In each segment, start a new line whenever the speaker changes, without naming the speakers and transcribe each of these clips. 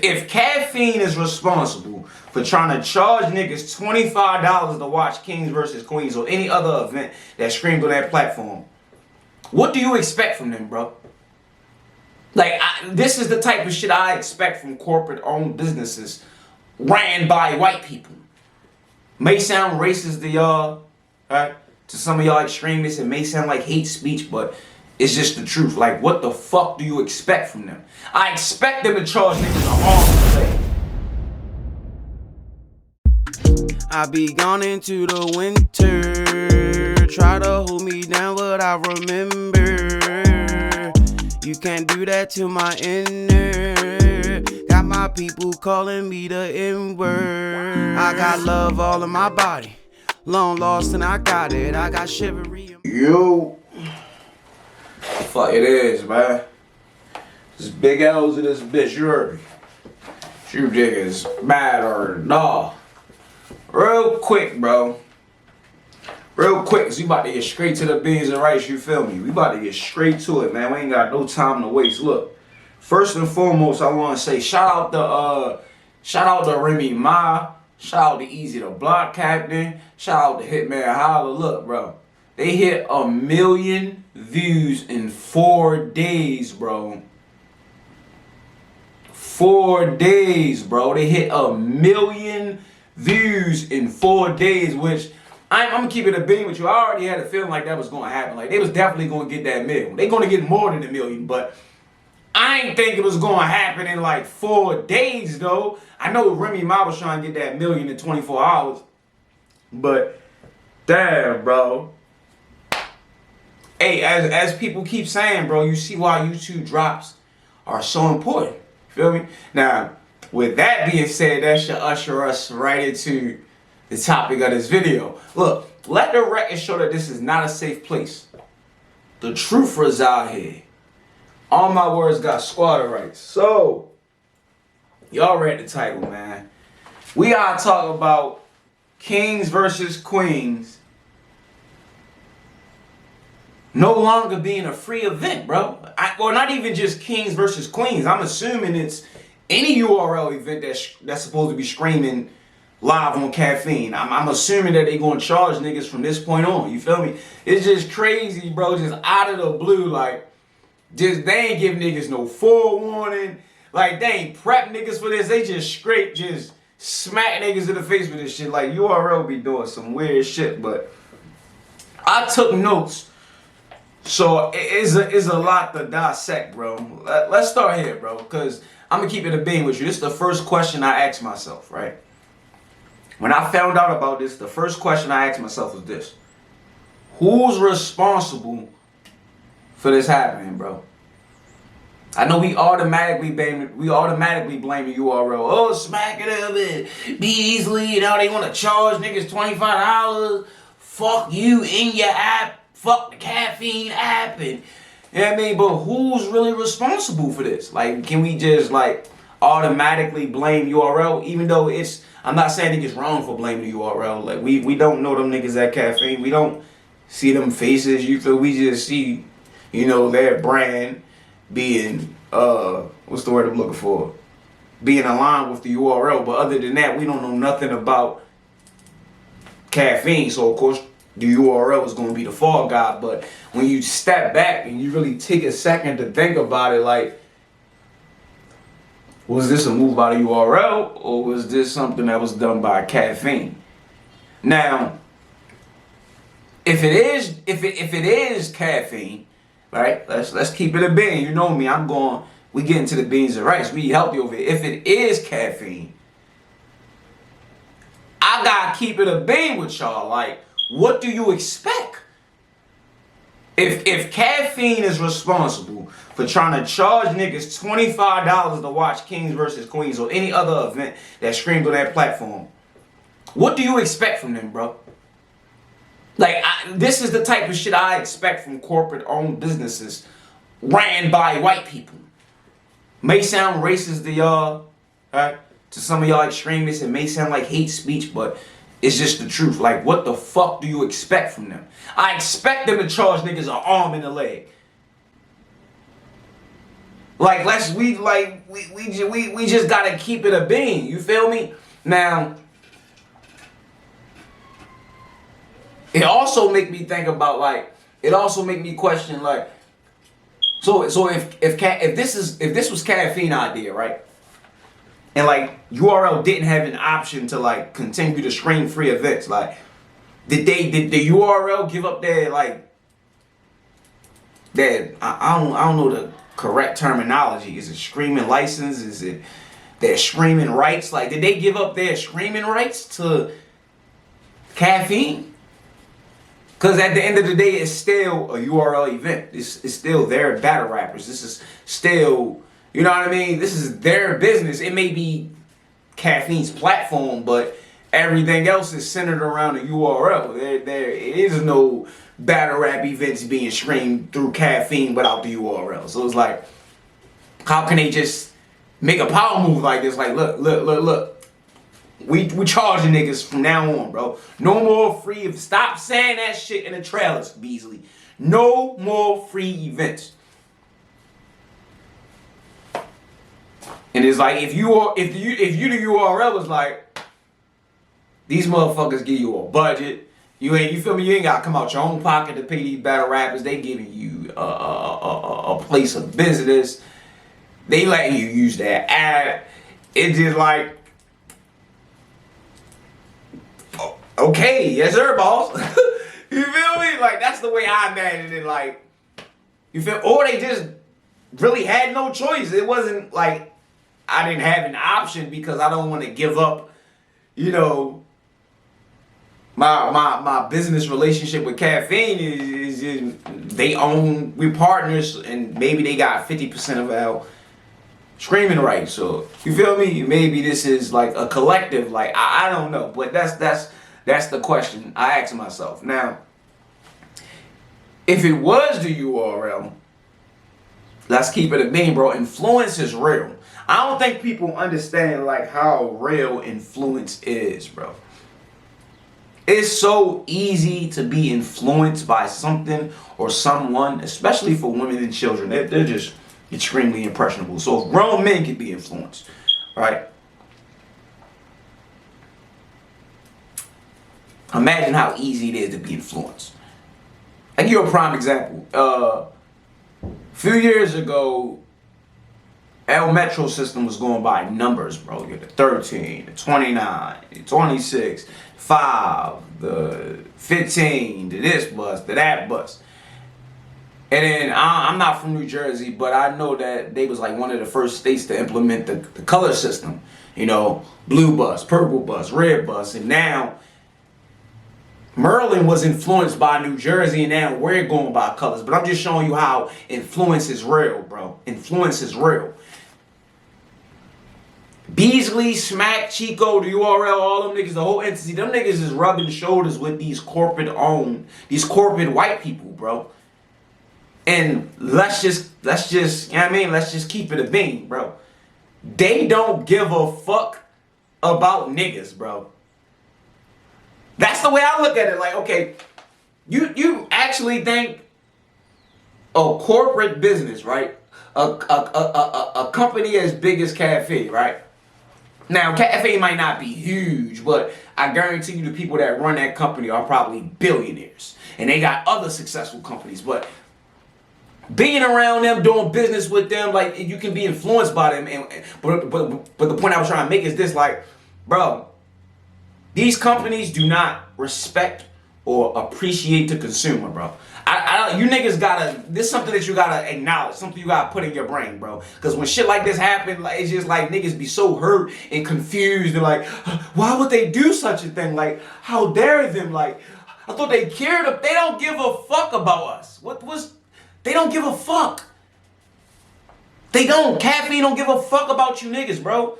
If Caffeine is responsible for trying to charge niggas $25 to watch Kings versus Queens or any other event that streamed on that platform, what do you expect from them, bro? Like, this is the type of shit I expect from corporate-owned businesses ran by white people. May sound racist to y'all, right? To some of y'all extremists, it may sound like hate speech, but it's just the truth. Like, what the fuck do you expect from them? I expect them to charge niggas an arm and leg.
I be gone into the winter. Try to hold me down, but I remember you can't do that to my inner. Got my people calling me the N-word. I got love all in my body. Long lost and I got it. I got chivalry.
Yo. Fuck it is, man. This big L's in this bitch, you heard me. You niggas mad or nah. Real quick, bro. Real quick, cause we about to get straight to the beans and rice, you feel me? We about to get straight to it, man. We ain't got no time to waste. Look, first and foremost, I wanna say shout out to Remy Ma, shout out to Easy the Block Captain, shout out to Hitman Holla. Look, bro. They hit 1 million views in 4 days, bro. 4 days, bro. They hit 1 million views in 4 days, which I'm gonna keep it a beam with you. I already had a feeling like that was gonna happen. Like, they was definitely gonna get that million. They gonna get more than 1 million, but I ain't think it was gonna happen in like 4 days, though. I know Remy Ma was trying to get that million in 24 hours, but damn, bro. Hey, as people keep saying, bro, you see why YouTube drops are so important. Feel me? Now, with that being said, that should usher us right into the topic of this video. Look, let the record show that this is not a safe place. The truth reside here. All my words got squatter rights. So, y'all read the title, man. We gotta talk about Kings versus Queens no longer being a free event, bro. Well, not even just Kings versus Queens. I'm assuming it's any URL event that's supposed to be streaming live on Caffeine. I'm assuming that they're going to charge niggas from this point on. You feel me? It's just crazy, bro. Just out of the blue, like, just they ain't give niggas no forewarning. Like, they ain't prep niggas for this. They just straight just smack niggas in the face with this shit. Like, URL be doing some weird shit, but I took notes. So it's a lot to dissect, bro. Let's start here, bro, because I'm going to keep it a beam with you. This is the first question I asked myself, right? When I found out about this, the first question I asked myself was this. Who's responsible for this happening, bro? I know we automatically blame the URL. Oh, smack it up and Beasley. Now they want to charge niggas $25. Fuck you in your app. Fuck the Caffeine app, and you know what I mean? But who's really responsible for this? Like, can we just like automatically blame URL? Even though I'm not saying it's wrong for blaming the URL. Like, we don't know them niggas at Caffeine. We don't see them faces. You feel? We just see, you know, their brand being what's the word I'm looking for? Being aligned with the URL. But other than that, we don't know nothing about Caffeine. So of course, the URL is going to be the fall guy. But when you step back and you really take a second to think about it, like, was this a move by the URL or was this something that was done by Caffeine? Now, if it is Caffeine, right? Let's keep it a bean. You know me. We get into the beans and rice. We healthy over here. If it is Caffeine, I gotta keep it a bean with y'all. Like, what do you expect? If Caffeine is responsible for trying to charge niggas $25 to watch Kings versus Queens or any other event that streamed on that platform, what do you expect from them, bro? Like, this is the type of shit I expect from corporate-owned businesses ran by white people. May sound racist to y'all, right? To some of y'all extremists, it may sound like hate speech, but it's just the truth. Like, what the fuck do you expect from them? I expect them to charge niggas an arm and a leg. Like we just gotta keep it a bean. You feel me? Now, it also make me think about like. It also make me question like. So if this was Caffeine idea, right? And like URL didn't have an option to like continue to stream free events, like did the URL give up their like their I don't know the correct terminology. Is it streaming license? Is it their streaming rights? Like did they give up their streaming rights to Caffeine? Because at the end of the day, it's still a URL event. It's still their battle rappers. This is still, you know what I mean? This is their business. It may be Caffeine's platform, but everything else is centered around the URL. There is no battle rap events being streamed through Caffeine without the URL. So it's like, how can they just make a power move like this? Like, look. We charging niggas from now on, bro. No more free. Stop saying that shit in the trailers, Beasley. No more free events. And it's like if you the URL was like, these motherfuckers give you a budget. You feel me? You ain't gotta come out your own pocket to pay these battle rappers. They giving you a place of business. They letting you use their app. It's just like. Okay, yes sir, boss. You feel me? Like that's the way I imagine it. Like you feel, or they just really had no choice. It wasn't like I didn't have an option because I don't want to give up, you know, my business relationship with Caffeine is they own, we're partners, and maybe they got 50% of our streaming rights. So you feel me? Maybe this is like a collective. Like I don't know, but that's the question I ask myself. Now, if it was the URL, let's keep it a bean, bro. Influence is real. I don't think people understand like how real influence is, bro. It's so easy to be influenced by something or someone, especially for women and children. They're just extremely impressionable. So if grown men can be influenced, right? Imagine how easy it is to be influenced. I'll give you a prime example. A few years ago, El Metro system was going by numbers, bro. You had the 13, the 29, the 26, 5, the 15, the this bus, the that bus. And then I'm not from New Jersey, but I know that they was like one of the first states to implement the color system. You know, blue bus, purple bus, red bus, and now Maryland was influenced by New Jersey, and now we're going by colors. But I'm just showing you how influence is real, bro. Influence is real. Beasley, Smack, Chico, the URL, all them niggas, the whole entity, them niggas is rubbing shoulders with these corporate white people, bro. And let's just, you know what I mean? Let's just keep it a bean, bro. They don't give a fuck about niggas, bro. That's the way I look at it. Like, okay, you actually think a corporate business, right? A company as big as Caffeine, right? Now, Caffeine might not be huge, but I guarantee you the people that run that company are probably billionaires. And they got other successful companies, but being around them, doing business with them, like you can be influenced by them. But the point I was trying to make is this, like, bro, these companies do not respect or appreciate the consumer, bro. You niggas gotta, this is something that you gotta acknowledge, something you gotta put in your brain, bro. Because when shit like this happen, like, it's just like niggas be so hurt and confused and like, why would they do such a thing? Like, how dare them? Like, I thought they cared. They don't give a fuck about us. They don't give a fuck. They don't. Caffeine don't give a fuck about you niggas, bro.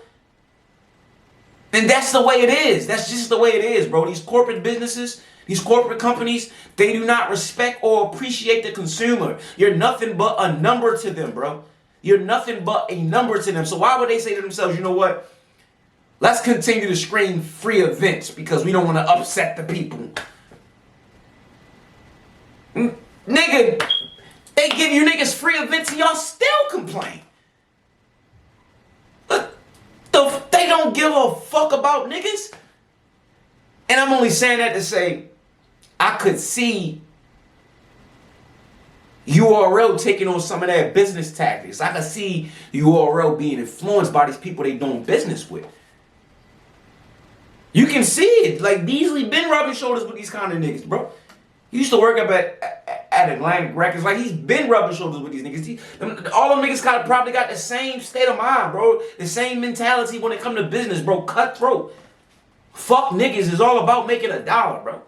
And that's the way it is. That's just the way it is, bro. These corporate businesses, these corporate companies, they do not respect or appreciate the consumer. You're nothing but a number to them, bro. You're nothing but a number to them. So why would they say to themselves, you know what? Let's continue to screen free events because we don't want to upset the people. Nigga, they give you niggas free events and y'all still complain. don't give a fuck about niggas. And I'm only saying that to say, I could see URL taking on some of their business tactics. I could see URL being influenced by these people they doing business with. You can see it. Like, Beasley been rubbing shoulders with these kind of niggas, bro. He used to work up at Atlantic Records. Like, he's been rubbing shoulders with these niggas. All them niggas probably got the same state of mind, bro. The same mentality when it come to business, bro. Cutthroat. Fuck niggas is all about making a dollar, bro.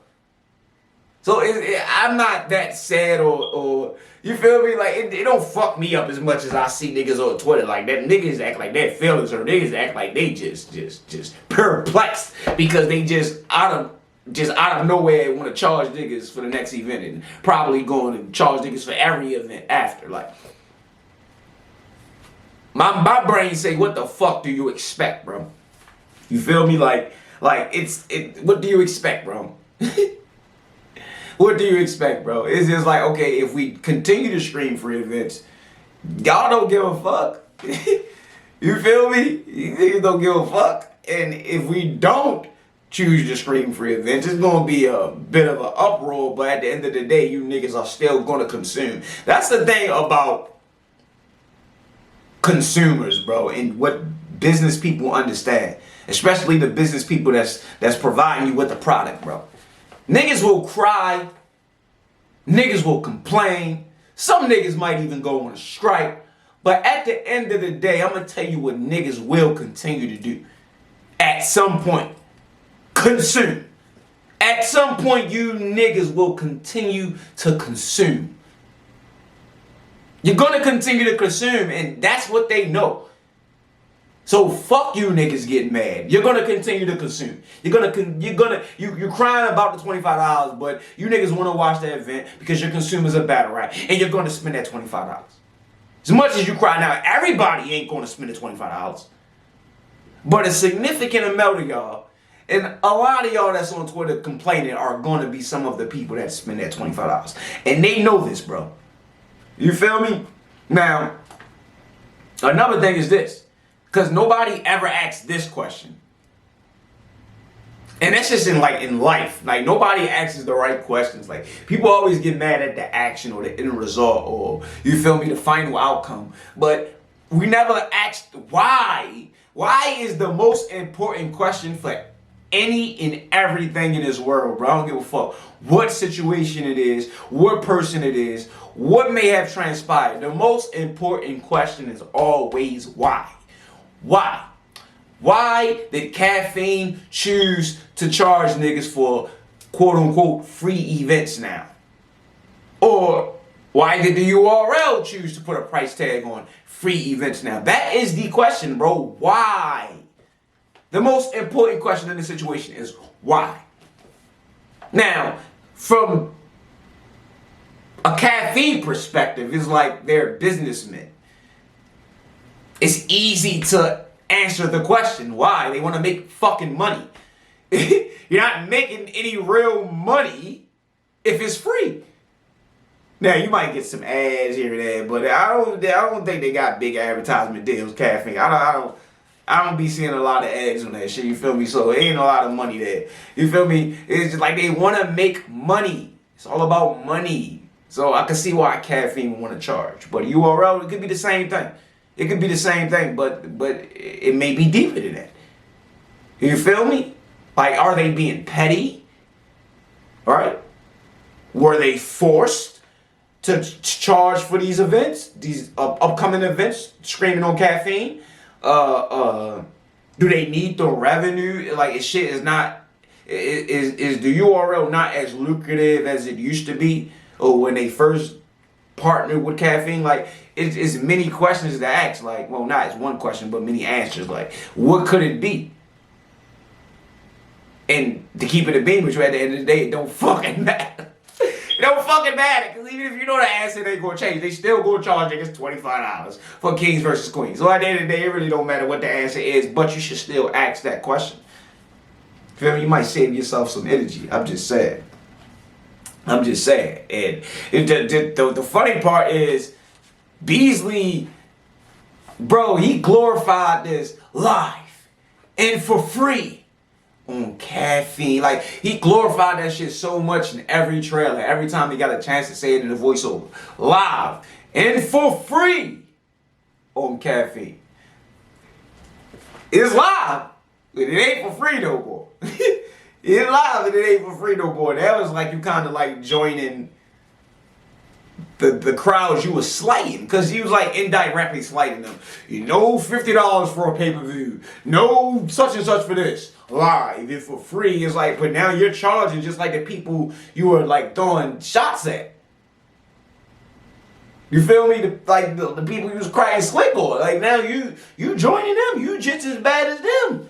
So I'm not that sad or you feel me? Like, it don't fuck me up as much as I see niggas on Twitter like that. Niggas act like their feelings, or niggas act like they just perplexed because they just out of nowhere want to charge niggas for the next event and probably going to charge niggas for every event after. Like, my brain say, what the fuck do you expect, bro? You feel me? Like what do you expect, bro? What do you expect, bro? It's just like, okay, if we continue to stream free events, y'all don't give a fuck. You feel me? You niggas don't give a fuck. And if we don't choose to stream free events, it's going to be a bit of an uproar, but at the end of the day, you niggas are still going to consume. That's the thing about consumers, bro, and what business people understand, especially the business people that's providing you with the product, bro. Niggas will cry. Niggas will complain. Some niggas might even go on a strike. But at the end of the day, I'm going to tell you what niggas will continue to do. At some point, consume. At some point, you niggas will continue to consume. You're going to continue to consume, and that's what they know. So fuck you niggas getting mad. You're gonna continue to consume. You're crying about the $25, but you niggas wanna watch that event because your consumers are battle rap, and you're gonna spend that $25. As much as you cry now, everybody ain't gonna spend the $25. But a significant amount of y'all, and a lot of y'all that's on Twitter complaining, are gonna be some of the people that spend that $25. And they know this, bro. You feel me? Now, another thing is this. Because nobody ever asks this question. And that's just in life. Like, nobody asks the right questions. Like, people always get mad at the action or the end result or, you feel me, the final outcome. But we never asked why. Why is the most important question for any and everything in this world, bro. I don't give a fuck what situation it is, what person it is, what may have transpired. The most important question is always why. Why? Why did Caffeine choose to charge niggas for quote-unquote free events now? Or why did the URL choose to put a price tag on free events now? That is the question, bro. Why? The most important question in this situation is why? Now, from a Caffeine perspective, it's like they're businessmen. It's easy to answer the question why. They want to make fucking money. You're not making any real money if it's free. Now, you might get some ads here and there, but I don't think they got big advertisement deals, Caffeine. I don't be seeing a lot of ads on that shit, you feel me? So it ain't a lot of money there. You feel me? It's just like they want to make money. It's all about money. So I can see why Caffeine would want to charge. But URL, it could be the same thing. It could be the same thing, but it may be deeper than that. You feel me? Like, are they being petty? All right? Were they forced to charge for these events, these upcoming events, screaming on Caffeine? Do they need the revenue? Like, shit is not, is the URL not as lucrative as it used to be, or when they first partnered with Caffeine? Like, it's many questions to ask. Like, well, not as one question, but many answers. Like, what could it be? And to keep it a beam with you, at the end of the day, it don't fucking matter. It don't fucking matter, because even if you know the answer, they gonna change. They still gonna charge niggas $25 for Kings versus Queens. So at the end of the day, it really don't matter what the answer is, but you should still ask that question. Feel me? You might save yourself some energy. I'm just saying. I'm just saying. And the funny part is, Beasley, bro, he glorified this live and for free on Caffeine. Like, he glorified that shit so much in every trailer. Every time he got a chance to say it in the voiceover. Live and for free on Caffeine. It's live, but it ain't for free no more. It's live, but it ain't for free no more. That was like you kind of like joining the crowds you was slighting, because you was like indirectly slighting them. You know, $50 for a pay-per-view. No such and such for this. Live and for free. It's like, but now you're charging just like the people you were like throwing shots at. You feel me? The people you was crying slick on. Like, now you joining them. You just as bad as them.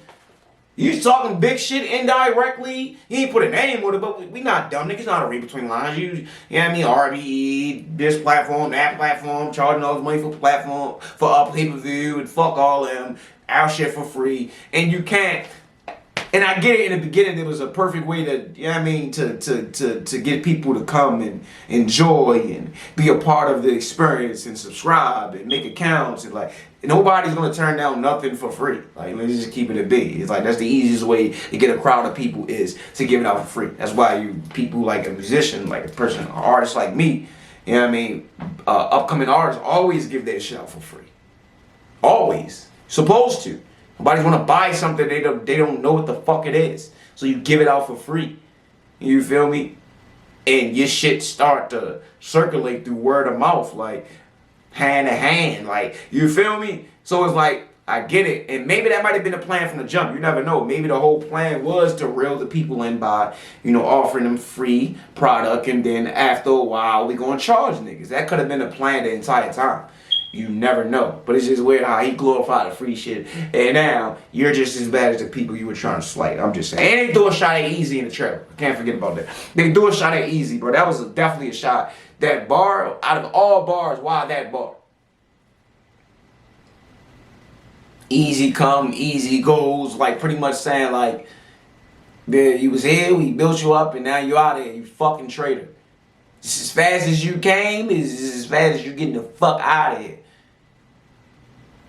You talking big shit indirectly. You ain't put a name on it, but we not dumb niggas. Not a read between lines. You know what I mean? RBE, this platform, that platform, charging all this money for platform, for a pay-per-view, and fuck all them. Our shit for free. And you can't. And I get it, in the beginning it was a perfect way to, you know what I mean, to get people to come and enjoy and be a part of the experience and subscribe and make accounts, and like, nobody's gonna turn down nothing for free. Like, let's just keep it a big. It's like, that's the easiest way to get a crowd of people, is to give it out for free. That's why people like a musician, like a person, an artist like me, you know what I mean, upcoming artists always give their shit out for free. Always. Supposed to. Nobody's gonna buy something they don't know what the fuck it is. So you give it out for free. You feel me? And your shit start to circulate through word of mouth, like hand to hand. Like, you feel me? So it's like, I get it. And maybe that might have been a plan from the jump. You never know. Maybe the whole plan was to reel the people in by, you know, offering them free product, and then after a while we gonna charge niggas. That could have been the plan the entire time. You never know. But it's just weird how he glorified the free shit, and now you're just as bad as the people you were trying to slight. I'm just saying. And they threw a shot at Easy in the trailer. I can't forget about that. They threw a shot at Easy, bro. That was definitely a shot. That bar, out of all bars, why that bar? Easy come, easy goes. Like, pretty much saying, like, you was here, we built you up, and now you out of here, you fucking traitor. Just as fast as you came, is as fast as you getting the fuck out of here.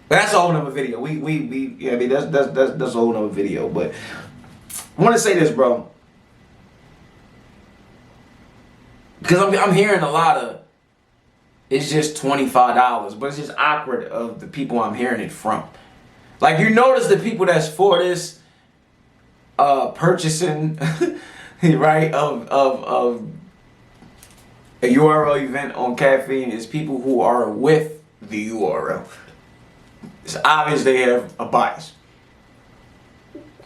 But that's a whole nother video. Yeah, I mean, that's a whole nother video. But I want to say this, bro, because I'm hearing a lot of, it's just $25, but it's just awkward of the people I'm hearing it from. Like, you notice the people that's for this purchasing, right, of a URL event on Caffeine is people who are with the URL. It's obvious they have a bias.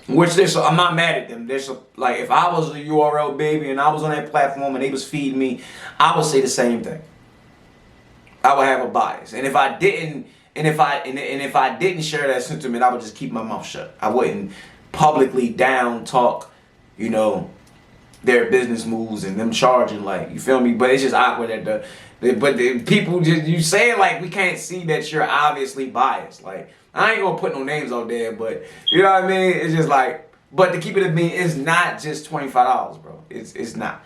Which I'm not mad at them. Like, if I was a URL baby and I was on that platform and they was feeding me, I would say the same thing. I would have a bias. And if I didn't, and if I didn't share that sentiment, I would just keep my mouth shut. I wouldn't publicly down talk, you know, their business moves and them charging, like, you feel me? But it's just awkward that the people just, you saying like we can't see that you're obviously biased. Like, I ain't gonna put no names out there, but you know what I mean? It's just like, but to keep it a bean, it's not just $25, bro. It's not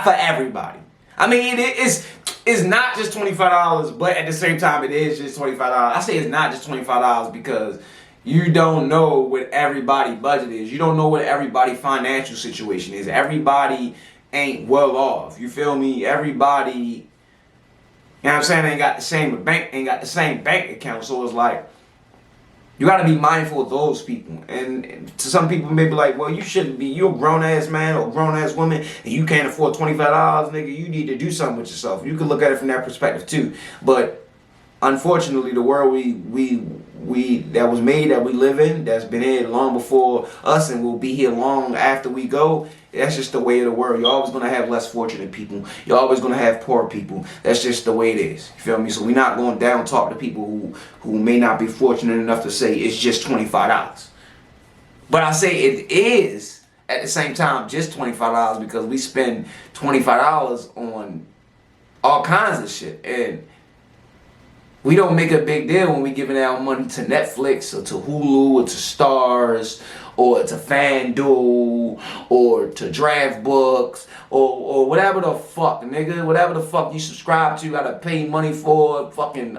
for everybody. I mean, it's not just $25, but at the same time, it is just $25. I say it's not just $25 because you don't know what everybody's budget is. You don't know what everybody's financial situation is. Everybody ain't well off. You feel me? Everybody, you know what I'm saying, ain't got the same bank account. So it's like, you got to be mindful of those people. And to some people may be like, well, you shouldn't be. You're a grown-ass man or grown-ass woman and you can't afford $25, nigga. You need to do something with yourself. You can look at it from that perspective too. But unfortunately, the world that was made, that we live in, that's been here long before us and will be here long after we go, that's just the way of the world. You're always going to have less fortunate people. You're always going to have poor people. That's just the way it is. You feel me? So we're not going down talk to people who may not be fortunate enough to say it's just $25. But I say it is, at the same time, just $25 because we spend $25 on all kinds of shit. And we don't make a big deal when we giving out money to Netflix or to Hulu or to Stars or to FanDuel or to Draft Books or whatever the fuck, nigga. Whatever the fuck you subscribe to, you gotta pay money for, fucking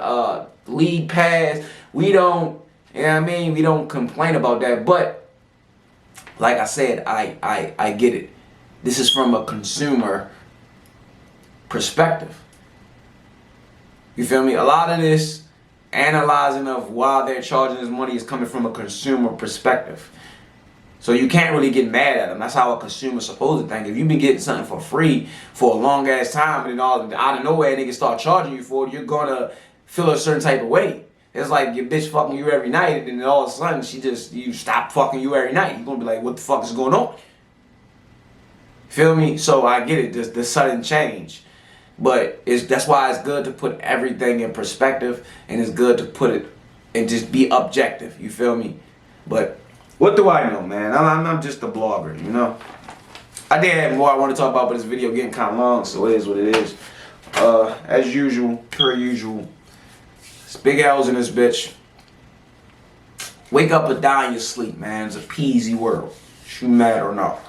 League Pass. We don't, you know what I mean? We don't complain about that. But like I said, I get it. This is from a consumer perspective. You feel me? A lot of this analyzing of why they're charging this money is coming from a consumer perspective. So you can't really get mad at them. That's how a consumer's supposed to think. If you've been getting something for free for a long ass time and then all out of nowhere niggas start charging you for it, you're gonna feel a certain type of way. It's like your bitch fucking you every night and then all of a sudden you stop fucking you every night. You're gonna be like, what the fuck is going on? Feel me? So I get it, the sudden change. But that's why it's good to put everything in perspective, and it's good to put it and just be objective. You feel me? But what do I know, man? I'm just a blogger, you know? I did have more I want to talk about, but this video getting kind of long, so it is what it is. As usual, per usual, it's big L's in this bitch. Wake up or die in your sleep, man. It's a peasy world. You mad or not.